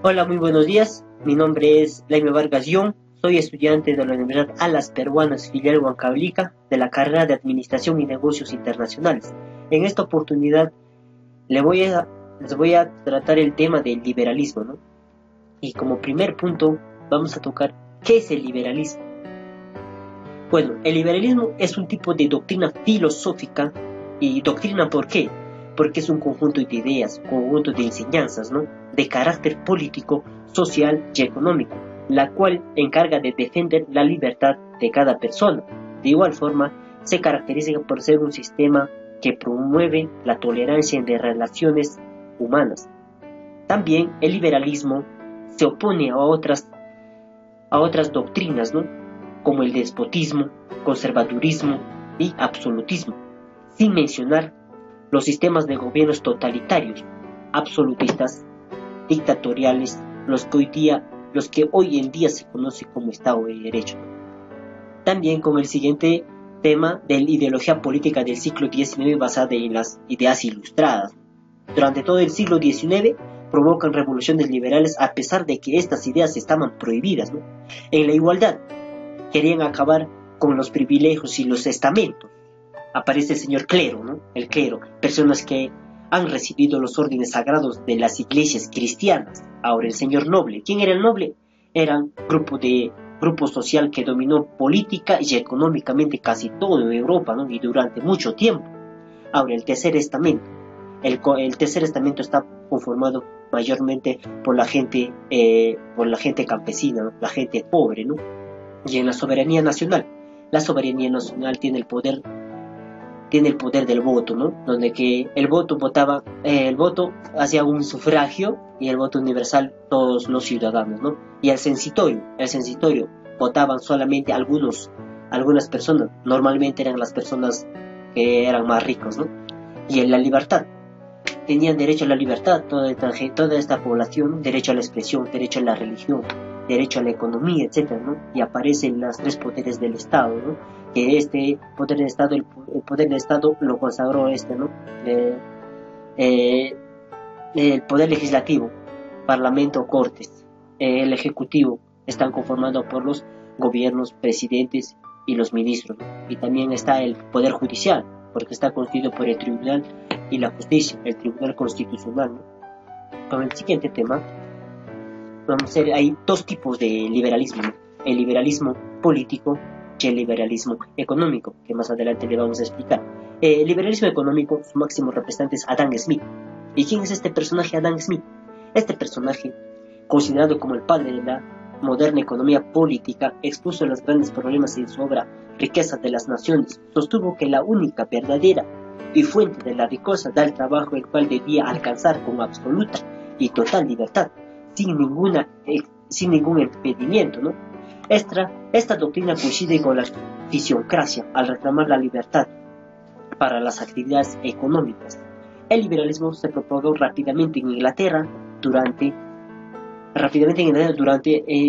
Hola, muy buenos días. Mi nombre es Laime Vargas Young. Soy estudiante de la Universidad Alas Peruanas, filial Huancavelica, de la carrera de Administración y Negocios Internacionales. En esta oportunidad les voy a tratar el tema del liberalismo, ¿no? Y como primer punto vamos a tocar ¿qué es el liberalismo? Bueno, el liberalismo es un tipo de doctrina filosófica. ¿Y doctrina por qué? Porque es un conjunto de ideas, un conjunto de enseñanzas, ¿no?, de carácter político, social y económico, la cual encarga de defender la libertad de cada persona. De igual forma, se caracteriza por ser un sistema que promueve la tolerancia entre relaciones humanas. También el liberalismo se opone a otras doctrinas, ¿no?, como el despotismo, conservadurismo y absolutismo, sin mencionar los sistemas de gobiernos totalitarios, absolutistas, dictatoriales, los que hoy en día se conoce como Estado de Derecho. También con el siguiente tema de la ideología política del siglo XIX basada en las ideas ilustradas. Durante todo el siglo XIX provocan revoluciones liberales a pesar de que estas ideas estaban prohibidas, ¿no? En la igualdad, querían acabar con los privilegios y los estamentos. Aparece el señor clero, ¿no? El clero, personas que han recibido los órdenes sagrados de las iglesias cristianas. Ahora el señor noble. ¿Quién era el noble? Era un grupo social que dominó política y económicamente casi toda Europa, ¿no?, y durante mucho tiempo. Ahora el tercer estamento. El tercer estamento está conformado mayormente por la gente campesina, ¿no?, la gente pobre, ¿no? Y en la soberanía nacional tiene el poder del voto, ¿no?, donde que el voto hacía un sufragio y el voto universal todos los ciudadanos, ¿no? Y el censitorio votaban solamente algunas personas, normalmente eran las personas que eran más ricos, ¿no? Y en la libertad, tenían derecho a la libertad toda esta población, derecho a la expresión, derecho a la religión, derecho a la economía, etcétera, ¿no? Y aparecen los tres poderes del Estado, ¿no? Que este poder del Estado, el poder del Estado lo consagró ¿no? El poder legislativo, parlamento, cortes, el ejecutivo, están conformados por los gobiernos, presidentes y los ministros, ¿no? Y también está el poder judicial, porque está constituido por el tribunal y la justicia, el tribunal constitucional, ¿no? Con el siguiente tema, hay dos tipos de liberalismo, ¿no? El liberalismo político y el liberalismo económico, que más adelante le vamos a explicar. El liberalismo económico, su máximo representante es Adam Smith. ¿Y quién es este personaje, Adam Smith? Este personaje, considerado como el padre de la moderna economía política, expuso los grandes problemas en su obra Riqueza de las Naciones. Sostuvo que la única verdadera y fuente de la riqueza da el trabajo, el cual debía alcanzar con absoluta y total libertad, sin ningún impedimento, ¿no? Esta doctrina coincide con la fisiocracia al reclamar la libertad para las actividades económicas. El liberalismo se propagó rápidamente en Inglaterra,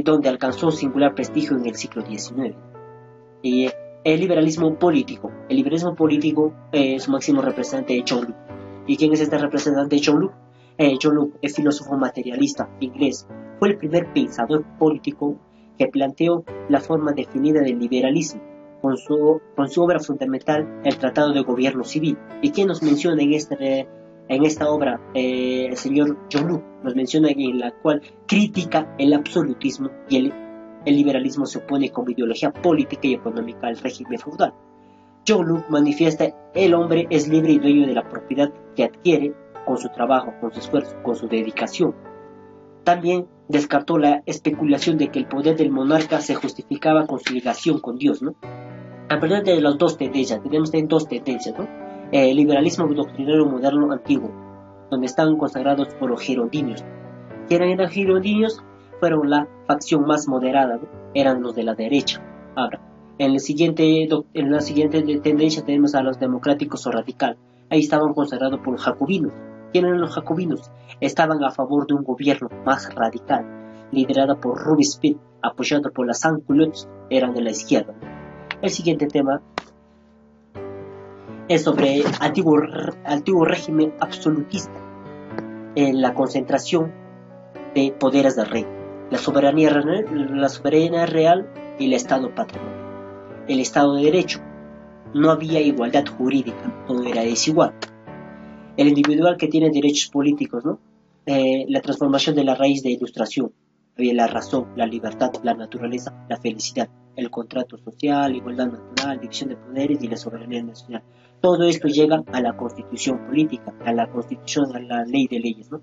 donde alcanzó singular prestigio en el siglo XIX. Y el liberalismo político, su máximo representante es John Locke. ¿Y quién es este representante de John Locke? John Locke es filósofo materialista inglés. Fue el primer pensador político que planteó la forma definida del liberalismo con su obra fundamental, el Tratado de Gobierno Civil. ¿Y quién nos menciona en esta obra? El señor John Locke nos menciona, en la cual critica el absolutismo y el liberalismo se opone como ideología política y económica al régimen feudal. John Locke manifiesta: el hombre es libre y dueño de la propiedad que adquiere con su trabajo, con su esfuerzo, con su dedicación. También descartó la especulación de que el poder del monarca se justificaba con su ligación con Dios, ¿no? A partir de las dos tendencias, tenemos dos tendencias, ¿no? El liberalismo doctrinario moderno antiguo, donde están consagrados por los girondinios. ¿Quiénes eran los girondinios? Fueron la facción más moderada, ¿no? Eran los de la derecha. Ahora, en la siguiente tendencia tenemos a los democráticos o radical. Ahí estaban consagrados por los jacobinos. ¿Quiénes eran los jacobinos? Estaban a favor de un gobierno más radical, liderado por Robespierre, apoyado por las sans-culottes, eran de la izquierda. El siguiente tema es sobre antiguo régimen absolutista. La concentración de poderes del rey, la soberanía real y el Estado patrimonio, el Estado de Derecho. No había igualdad jurídica, todo era desigual. El individual que tiene derechos políticos, ¿no? La transformación de la raíz de ilustración, había la razón, la libertad, la naturaleza, la felicidad, el contrato social, igualdad natural, división de poderes y la soberanía nacional. Todo esto llega a la constitución política, a la constitución, a la ley de leyes, ¿no?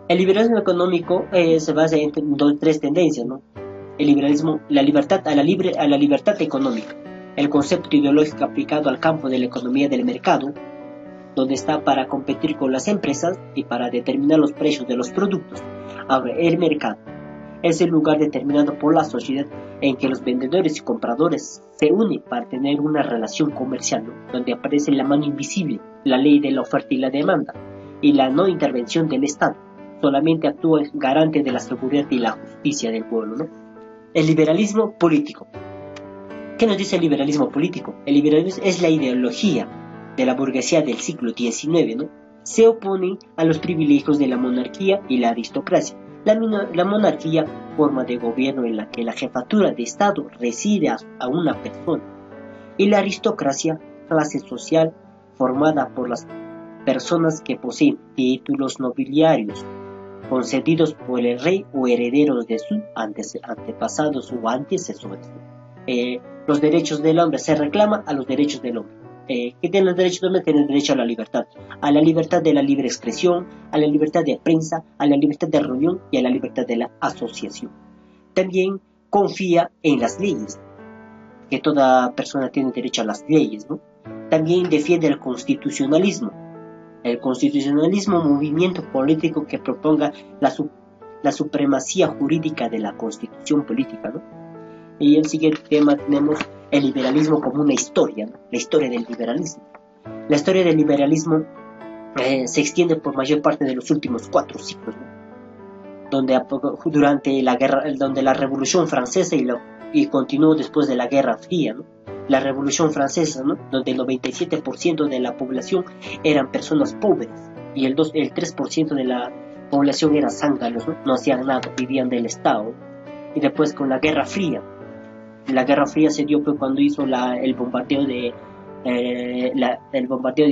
El liberalismo económico se basa en tres tendencias, ¿no? El liberalismo, la libertad a la libertad económica, el concepto ideológico aplicado al campo de la economía del mercado, donde está para competir con las empresas y para determinar los precios de los productos. Ahora, el mercado es el lugar determinado por la sociedad en que los vendedores y compradores se unen para tener una relación comercial, ¿no? Donde aparece la mano invisible, la ley de la oferta y la demanda, y la no intervención del Estado. Solamente actúa garante de la seguridad y la justicia del pueblo, ¿no? El liberalismo político. ¿Qué nos dice el liberalismo político? El liberalismo es la ideología de la burguesía del siglo XIX, ¿no? Se opone a los privilegios de la monarquía y la aristocracia. La monarquía, forma de gobierno en la que la jefatura de Estado reside a una persona, y la aristocracia, clase social formada por las personas que poseen títulos nobiliarios concedidos por el rey o herederos de sus antepasados o antecesores. Los derechos del hombre se reclaman a los derechos del hombre. ¿Qué tienen los derechos del hombre? Tienen derecho a la libertad de la libre expresión, a la libertad de prensa, a la libertad de reunión y a la libertad de la asociación. También confía en las leyes, que toda persona tiene derecho a las leyes, ¿no? También defiende el constitucionalismo. El constitucionalismo, movimiento político que proponga la supremacía jurídica de la constitución política, ¿no? Y el siguiente tema tenemos el liberalismo como una historia, ¿no? La historia del liberalismo. La historia del liberalismo se extiende por mayor parte de los últimos 4 siglos, ¿no? Durante la Revolución Francesa y continuó después de la Guerra Fría, ¿no? La Revolución Francesa, ¿no? Donde el 97% de la población eran personas pobres y el 3% de la población eran zánganos, ¿no? No hacían nada, vivían del Estado. Y después con la Guerra Fría. La Guerra Fría se dio cuando hizo el bombardeo de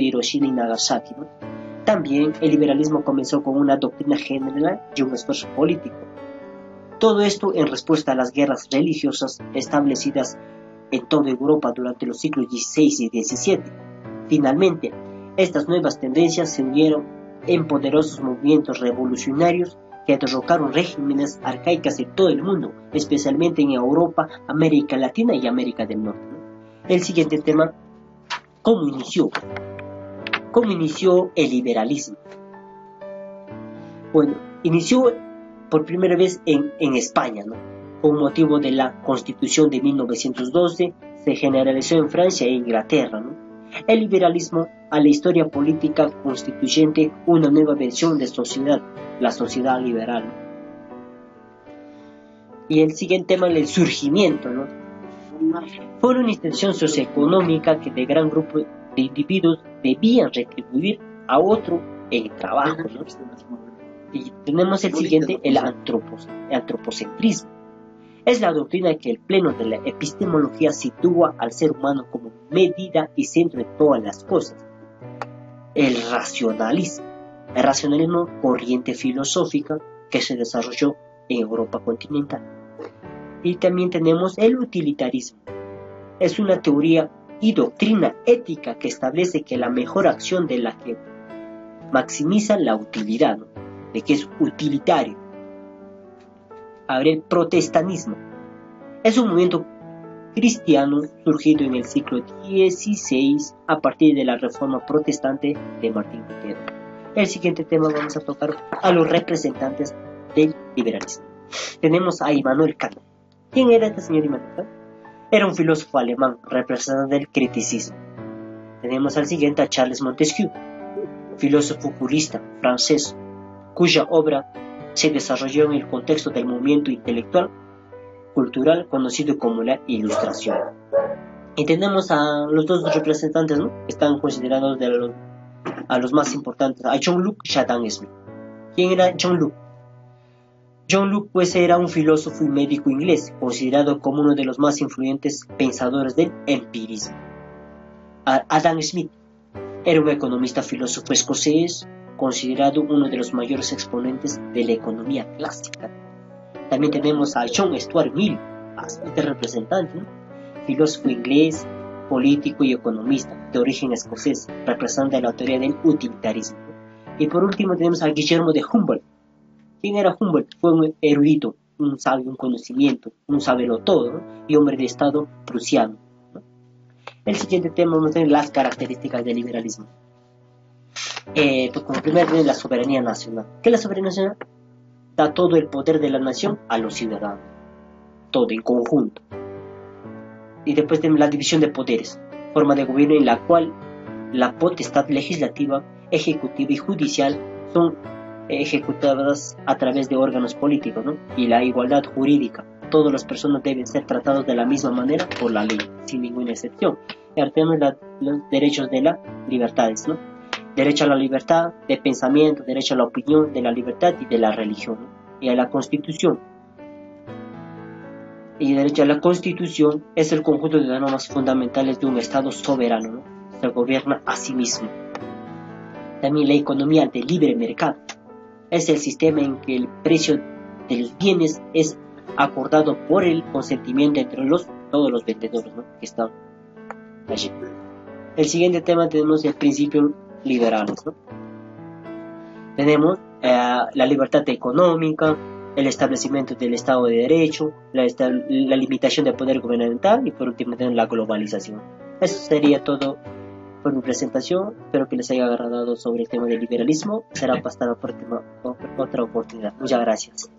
Hiroshima y Nagasaki, ¿no? También el liberalismo comenzó con una doctrina general y un esfuerzo político. Todo esto en respuesta a las guerras religiosas establecidas en toda Europa durante los siglos XVI y XVII. Finalmente, estas nuevas tendencias se unieron en poderosos movimientos revolucionarios que derrocaron regímenes arcaicos en todo el mundo, especialmente en Europa, América Latina y América del Norte, ¿no? El siguiente tema, ¿cómo inició? ¿Cómo inició el liberalismo? Bueno, inició por primera vez en España, ¿no? Con motivo de la Constitución de 1912, se generalizó en Francia e Inglaterra, ¿no? El liberalismo a la historia política constituyente una nueva versión de sociedad, la sociedad liberal, ¿no? Y el siguiente tema, el surgimiento, ¿no? Fue una institución socioeconómica que de gran grupo de individuos debían retribuir a otro el trabajo, ¿no? Y tenemos el siguiente, el antropocentrismo. Es la doctrina que el pleno de la epistemología sitúa al ser humano como medida y centro de todas las cosas. El racionalismo. El racionalismo, corriente filosófica que se desarrolló en Europa continental. Y también tenemos el utilitarismo. Es una teoría y doctrina ética que establece que la mejor acción de la que maximiza la utilidad, ¿no? De que es utilitario. Ahora, el protestantismo es un movimiento cristiano surgido en el siglo XVI a partir de la Reforma Protestante de Martín Lutero. El siguiente tema vamos a tocar a los representantes del liberalismo. Tenemos a Immanuel Kant. ¿Quién era este señor Immanuel Kant? Era un filósofo alemán, representante del criticismo. Tenemos al siguiente a Charles Montesquieu, filósofo jurista francés, cuya obra se desarrolló en el contexto del movimiento intelectual cultural conocido como la Ilustración. Y tenemos a los dos representantes, ¿no? Que están considerados a los más importantes, a John Locke y Adam Smith. ¿Quién era John Locke? John Locke pues era un filósofo y médico inglés, considerado como uno de los más influyentes pensadores del empirismo. Adam Smith era un economista filósofo escocés, considerado uno de los mayores exponentes de la economía clásica. También tenemos a John Stuart Mill, bastante representante, ¿no? Filósofo inglés, político y economista de origen escocés, representante la teoría del utilitarismo. Y por último tenemos a Guillermo de Humboldt. ¿Quién era Humboldt? Fue un erudito, un sabio, un conocimiento, un sabelotodo, ¿no? Y hombre de Estado prusiano, ¿no? El siguiente tema vamos a tener las características del liberalismo. Pues como primero tenemos la soberanía nacional. ¿Qué es la soberanía nacional? Da todo el poder de la nación a los ciudadanos, todo en conjunto. Y después tenemos la división de poderes, forma de gobierno en la cual la potestad legislativa, ejecutiva y judicial son ejecutadas a través de órganos políticos, ¿no? Y la igualdad jurídica. Todas las personas deben ser tratadas de la misma manera por la ley, sin ninguna excepción. Y ahora tenemos los derechos de las libertades, ¿no? Derecho a la libertad de pensamiento, derecho a la opinión, de la libertad y de la religión, ¿no? Y a la Constitución. Y el derecho a la Constitución es el conjunto de las normas fundamentales de un Estado soberano, ¿no? Se gobierna a sí mismo. También la economía de libre mercado es el sistema en que el precio de los bienes es acordado por el consentimiento entre todos los vendedores, ¿no? Que están allí. El siguiente tema tenemos el principio liberales, ¿no? Tenemos la libertad económica, el establecimiento del Estado de Derecho, la limitación del poder gubernamental y por último tenemos la globalización. Eso sería todo por mi presentación. Espero que les haya agradado sobre el tema del liberalismo. Será hasta la próxima otra oportunidad. Muchas gracias.